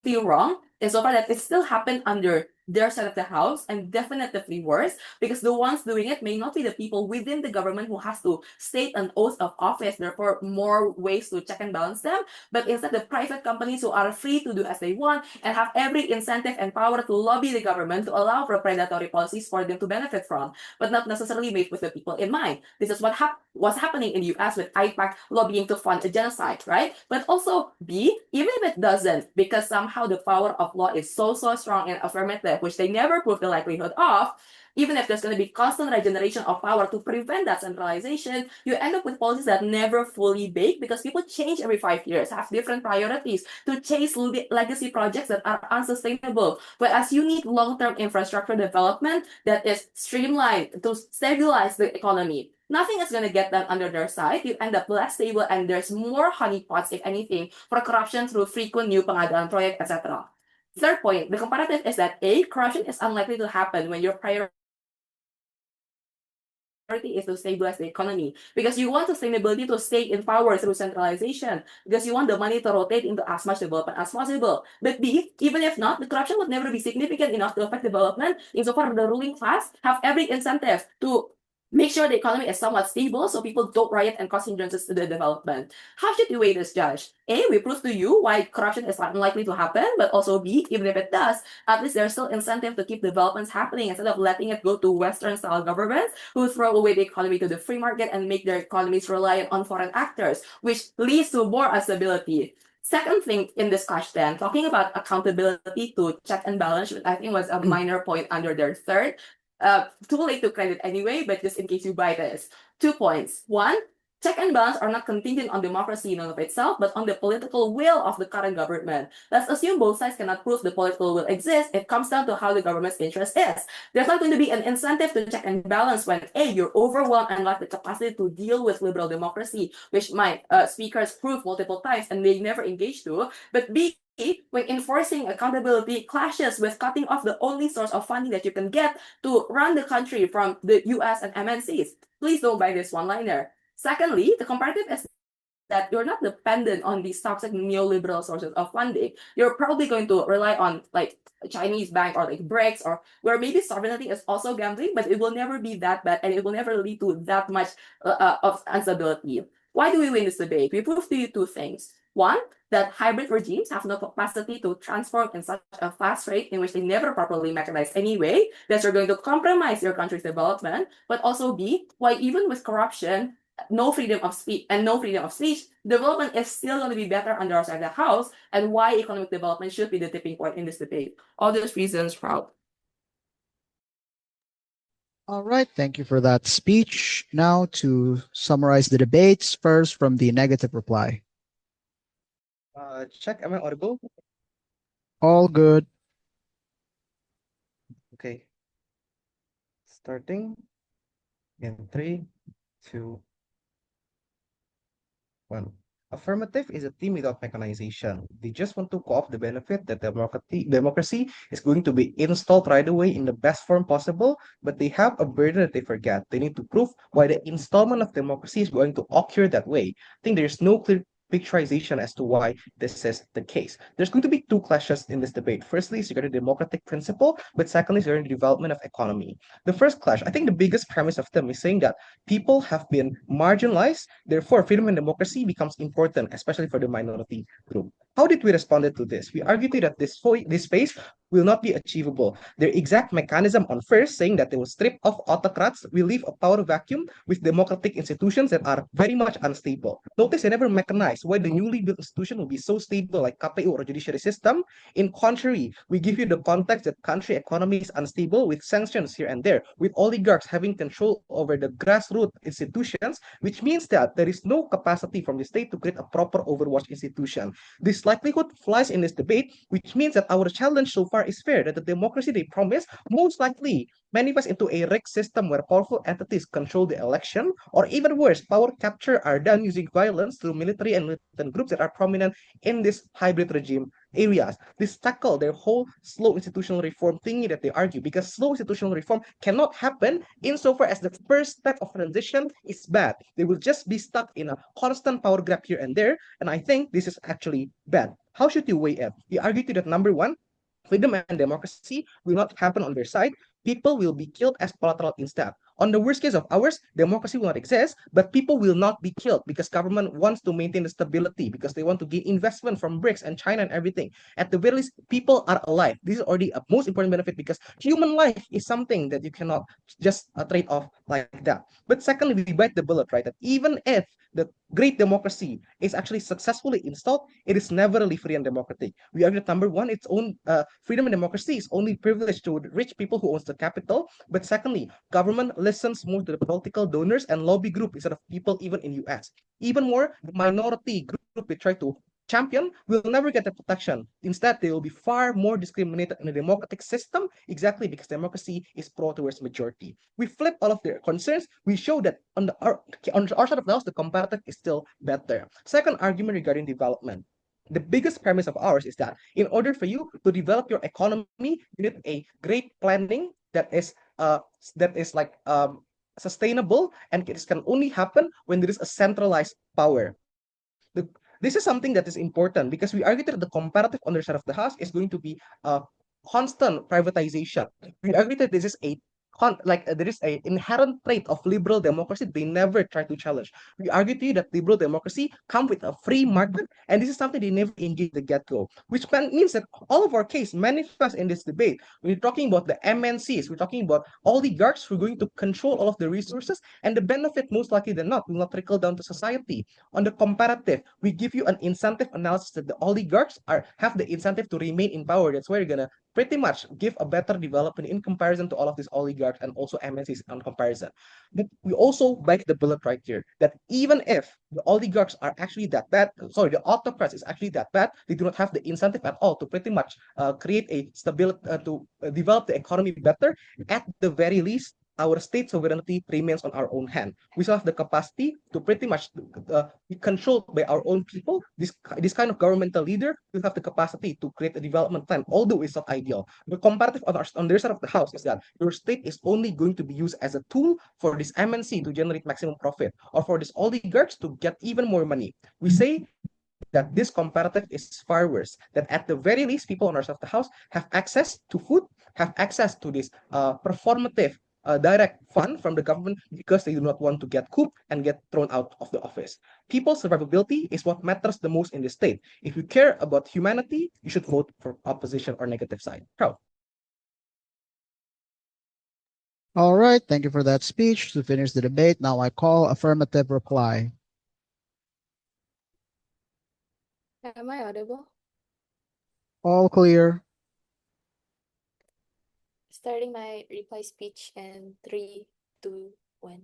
wrong, insofar that it still happened under their side of the house, and definitively worse, because the ones doing it may not be the people within the government who has to state an oath of office, therefore more ways to check and balance them, but instead the private companies who are free to do as they want and have every incentive and power to lobby the government to allow for predatory policies for them to benefit from, but not necessarily made with the people in mind. This is what was happening in the US with IPAC lobbying to fund a genocide, right? But also B, even if it doesn't, because somehow the power of law is so strong and affirmative, which they never prove the likelihood of, even if there's going to be constant regeneration of power to prevent that centralization, you end up with policies that never fully bake because people change every 5 years, have different priorities to chase legacy projects that are unsustainable. Whereas you need long-term infrastructure development that is streamlined to stabilize the economy. Nothing is going to get done under their side. You end up less stable and there's more honeypots, if anything, for corruption through frequent new pengadaan project, etc. Third point, the comparative is that A, corruption is unlikely to happen when your priority is to stabilize the economy, because you want sustainability to stay in power through centralization, because you want the money to rotate into as much development as possible. But B, even if not, the corruption would never be significant enough to affect development, insofar the ruling class have every incentive to make sure the economy is somewhat stable so people don't riot and cause hindrances to the development. How should you weigh this, Judge? A, we prove to you why corruption is unlikely to happen, but also B, even if it does, at least there's still incentive to keep developments happening instead of letting it go to Western-style governments who throw away the economy to the free market and make their economies reliant on foreign actors, which leads to more instability. Second thing in this clash then, talking about accountability to check and balance, which I think was a minor point under their third. Too late to credit anyway, but just in case you buy this. 2 points. One, check and balance are not contingent on democracy in and of itself, but on the political will of the current government. Let's assume both sides cannot prove the political will exists. It comes down to how the government's interest is. There's not going to be an incentive to check and balance when A, you're overwhelmed and lack the capacity to deal with liberal democracy, which my speakers proved multiple times and they never engaged to, but B, when enforcing accountability clashes with cutting off the only source of funding that you can get to run the country from the US and MNCs. Please don't buy this one-liner. Secondly, the comparative is that you're not dependent on these toxic neoliberal sources of funding. You're probably going to rely on like a Chinese bank or like BRICS, or where maybe sovereignty is also gambling, but it will never be that bad and it will never lead to that much of instability. Why do we win this debate? We prove to you two things. One, that hybrid regimes have no capacity to transform in such a fast rate in which they never properly mechanized anyway, that you're going to compromise your country's development, but also B, why even with corruption, no freedom of speech, development is still going to be better under our side of the house, and why economic development should be the tipping point in this debate. All those reasons, proud. All right, thank you for that speech. Now to summarize the debates, first from the negative reply. Check, am I audible? All good. Okay. Starting in 3, 2, 1. Affirmative is a team without mechanization. They just want to co-opt the benefit that democracy is going to be installed right away in the best form possible, but they have a burden that they forget. They need to prove why the installment of democracy is going to occur that way. I think there's no clear picturization as to why this is the case. There's going to be two clashes in this debate. Firstly, is regarding the democratic principle, but secondly, is regarding the development of economy. The first clash, I think the biggest premise of them is saying that people have been marginalized. Therefore, freedom and democracy becomes important, especially for the minority group. How did we respond to this? We argued that this phase will not be achievable. Their exact mechanism on first, saying that they will strip off autocrats, will leave a power vacuum with democratic institutions that are very much unstable. Notice they never mechanized why the newly built institution will be so stable like KPU or judiciary system. In contrary, we give you the context that country economy is unstable with sanctions here and there, with oligarchs having control over the grassroots institutions, which means that there is no capacity from the state to create a proper overwatch institution. This likelihood flies in this debate, which means that our challenge so far is fair, that the democracy they promise most likely manifests into a rigged system where powerful entities control the election, or even worse, power capture are done using violence through military and militant groups that are prominent in this hybrid regime areas. This tackle their whole slow institutional reform thingy that they argue, because slow institutional reform cannot happen insofar as the first step of transition is bad. They will just be stuck in a constant power grab here and there, and I think this is actually bad. How should you weigh it? We argue to that number one, freedom and democracy will not happen on their side. People will be killed as collateral instead. On the worst case of ours, democracy will not exist, but people will not be killed because government wants to maintain the stability, because they want to gain investment from BRICS and China and everything. At the very least, people are alive. This is already a most important benefit, because human life is something that you cannot just trade off like that. But secondly, we bite the bullet, right? That even if the great democracy is actually successfully installed, it is never really free and democratic. We argue that number one, its own freedom and democracy is only privileged to rich people who owns the capital. But secondly, government listens more to the political donors and lobby group instead of people even in US. Even more, the minority group they try to champion will never get the protection. Instead, they will be far more discriminated in a democratic system, exactly because democracy is pro towards majority. We flip all of their concerns. We show that on our side of the house, the comparative is still better. Second argument regarding development. The biggest premise of ours is that in order for you to develop your economy, you need a great planning that is like sustainable, and it can only happen when there is a centralized power. This is something that is important because we argue that the comparative on the side of the house is going to be constant privatization. We agree that this is a there is a inherent trait of liberal democracy they never try to challenge. We argue to you that liberal democracy come with a free market, and this is something they never engage the get-go, which means that all of our case manifests in this debate. We're talking about the MNCs, we're talking about oligarchs who are going to control all of the resources, and the benefit most likely than not will not trickle down to society. On the comparative, we give you an incentive analysis that the oligarchs have the incentive to remain in power. That's why you're gonna pretty much give a better development in comparison to all of these oligarchs and also MNCs on comparison. But we also bite the bullet right here that even if the oligarchs are actually that bad, sorry, the autocrats is actually that bad, they do not have the incentive at all to pretty much create a stability, to develop the economy better. At the very least, our state sovereignty remains on our own hand. We still have the capacity to pretty much be controlled by our own people. This kind of governmental leader will have the capacity to create a development plan, although it's not ideal. The comparative on their side of the house is that your state is only going to be used as a tool for this MNC to generate maximum profit, or for these oligarchs to get even more money. We say that this comparative is far worse. That at the very least, people on our side of the house have access to food, have access to this performative direct fund from the government, because they do not want to get cooped and get thrown out of the office. People's survivability is what matters the most in the state. If you care about humanity, you should vote for opposition or negative side. Proud. All right, thank you for that speech. To finish the debate, now I call affirmative reply. Am I audible? All clear. Starting my reply speech in 3, 2, 1.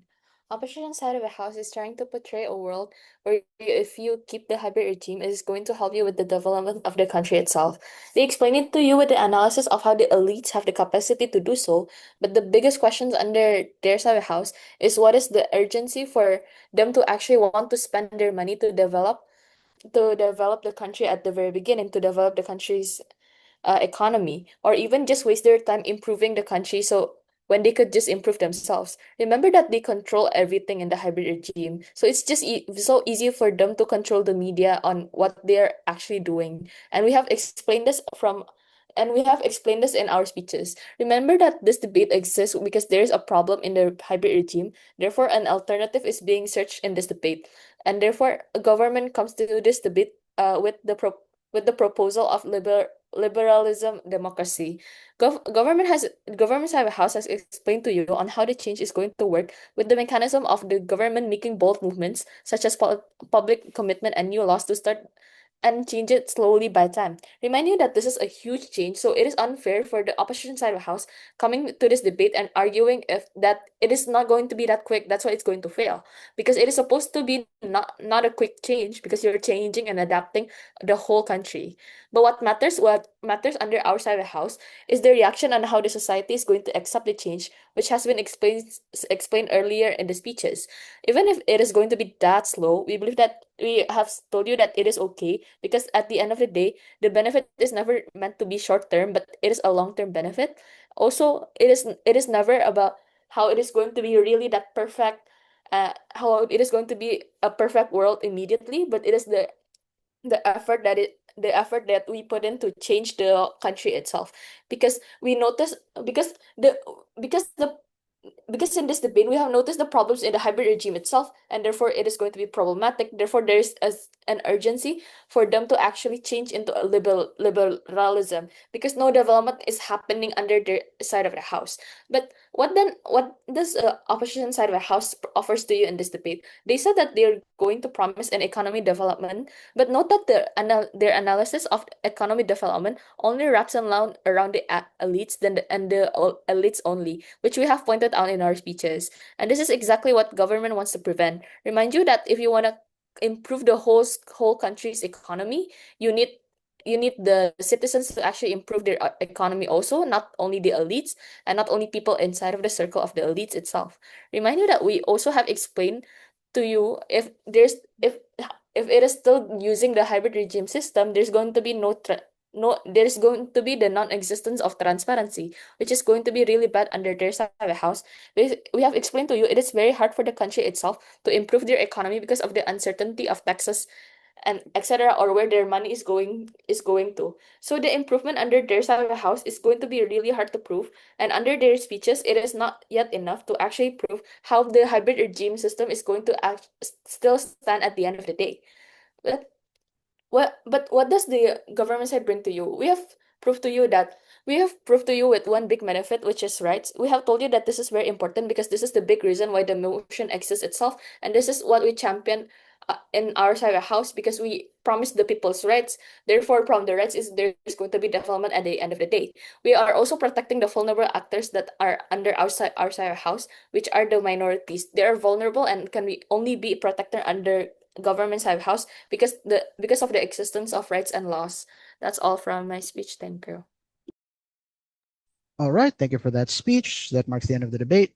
Opposition side of the house is trying to portray a world where if you keep the hybrid regime, it is going to help you with the development of the country itself. They explain it to you with the analysis of how the elites have the capacity to do so, but the biggest questions under their side of the house is what is the urgency for them to actually want to spend their money to develop the country at the very beginning, to develop the country's economy, or even just waste their time improving the country so when they could just improve themselves. Remember that they control everything in the hybrid regime, so it's just so easy for them to control the media on what they're actually doing. And we have explained this in our speeches. Remember that this debate exists because there is a problem in the hybrid regime. Therefore, an alternative is being searched in this debate, and therefore, a government comes to this debate with the proposal of liberalism democracy. Government side of the house has explained to you on how the change is going to work with the mechanism of the government making bold movements such as public commitment and new laws to start and change it slowly by time. Remind you that this is a huge change, so it is unfair for the opposition side of the house coming to this debate and arguing if that it is not going to be that quick. That's why it's going to fail, because it is supposed to be not a quick change because you're changing and adapting the whole country. But what matters under our side of the house is the reaction and how the society is going to accept the change, which has been explained earlier in the speeches. Even if it is going to be that slow, we believe that we have told you that it is okay because at the end of the day, the benefit is never meant to be short term, but it is a long term benefit. Also, it is never about how it is going to be really that perfect, how it is going to be a perfect world immediately, but it is the effort that we put in to change the country itself, because we notice because the because in this debate we have noticed the problems in the hybrid regime itself, and therefore it is going to be problematic. Therefore there is an urgency for them to actually change into a liberalism, because no development is happening under their side of the house. But what does opposition side of the house offers to you in this debate? They said that they're going to promise an economy development, but note that their analysis of economic development only wraps around the elites and the elites only, which we have pointed out in our speeches. And this is exactly what government wants to prevent. Remind you that if you want to improve the whole country's economy, you need the citizens to actually improve their economy also, not only the elites and not only people inside of the circle of the elites itself. Remind you that we also have explained to you if it is still using the hybrid regime system, there's going to be there's going to be the non-existence of transparency, which is going to be really bad under their side of the house. We have explained to you it is very hard for the country itself to improve their economy because of the uncertainty of taxes and etc., or where their money is going to. So the improvement under their side of the house is going to be really hard to prove, and under their speeches it is not yet enough to actually prove how the hybrid regime system is going to still stand at the end of the day. But what does the government side bring to you? We have proved to you with one big benefit, which is rights. We have told you that this is very important because this is the big reason why the motion exists itself, and this is what we champion in our side of the house, because we promise the people's rights. Therefore, from the rights is there's going to be development at the end of the day. We are also protecting the vulnerable actors that are under our side of the house, which are the minorities. They are vulnerable and can be only be protected under government side of the house because of the existence of rights and laws. That's all from my speech. Thank you. All right, thank you for that speech. That marks the end of the debate.